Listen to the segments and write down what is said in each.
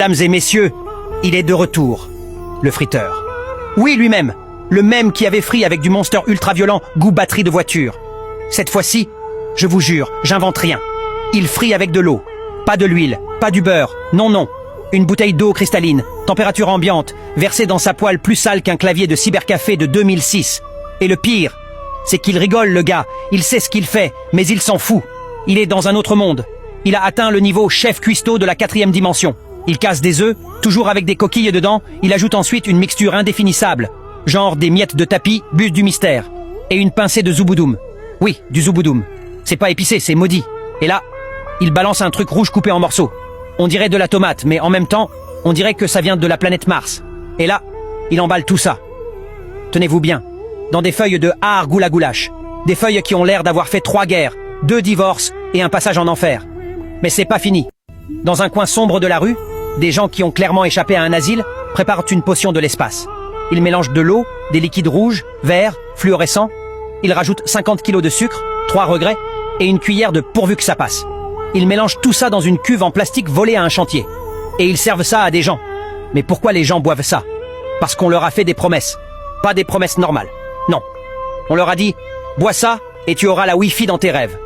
Mesdames et messieurs, il est de retour, le friteur. Oui, lui-même, le même qui avait frit avec du Monster ultra violent goût batterie de voiture. Cette fois-ci, je vous jure, j'invente rien. Il frit avec de l'eau, pas de l'huile, pas du beurre, non non. Une bouteille d'eau cristalline, température ambiante, versée dans sa poêle plus sale qu'un clavier de cybercafé de 2006. Et le pire, c'est qu'il rigole le gars, il sait ce qu'il fait, mais il s'en fout. Il est dans un autre monde. Il a atteint le niveau chef cuistot de la 4e dimension. Il casse des œufs, toujours avec des coquilles dedans, il ajoute ensuite une mixture indéfinissable, genre des miettes de tapis, bus du mystère, et une pincée de zouboudoum. Oui, du zouboudoum. C'est pas épicé, c'est maudit. Et là, il balance un truc rouge coupé en morceaux. On dirait de la tomate, mais en même temps, on dirait que ça vient de la planète Mars. Et là, il emballe tout ça. Tenez-vous bien, dans des feuilles de har goula goulash, des feuilles qui ont l'air d'avoir fait 3 guerres, 2 divorces et un passage en enfer. Mais c'est pas fini. Dans un coin sombre de la rue, des gens qui ont clairement échappé à un asile préparent une potion de l'espace. Ils mélangent de l'eau, des liquides rouges, verts, fluorescents. Ils rajoutent 50 kilos de sucre, 3 regrets, et une cuillère de pourvu que ça passe. Ils mélangent tout ça dans une cuve en plastique volée à un chantier. Et ils servent ça à des gens. Mais pourquoi les gens boivent ça? Parce qu'on leur a fait des promesses. Pas des promesses normales. Non. On leur a dit, bois ça et tu auras la Wi-Fi dans tes rêves.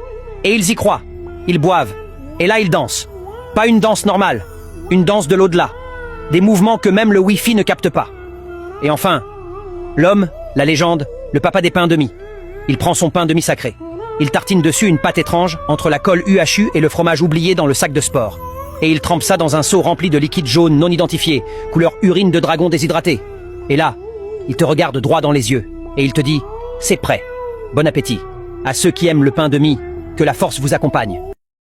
Et ils y croient. Ils boivent. Et là ils dansent. Pas une danse normale. Une danse de l'au-delà. Des mouvements que même le Wi-Fi ne capte pas. Et enfin, l'homme, la légende, le papa des pains demi. Il prend son pain demi-sacré. Il tartine dessus une pâte étrange entre la colle UHU et le fromage oublié dans le sac de sport. Et il trempe ça dans un seau rempli de liquide jaune non identifié, couleur urine de dragon déshydraté. Et là, il te regarde droit dans les yeux. Et il te dit, c'est prêt. Bon appétit. À ceux qui aiment le pain demi, que la force vous accompagne.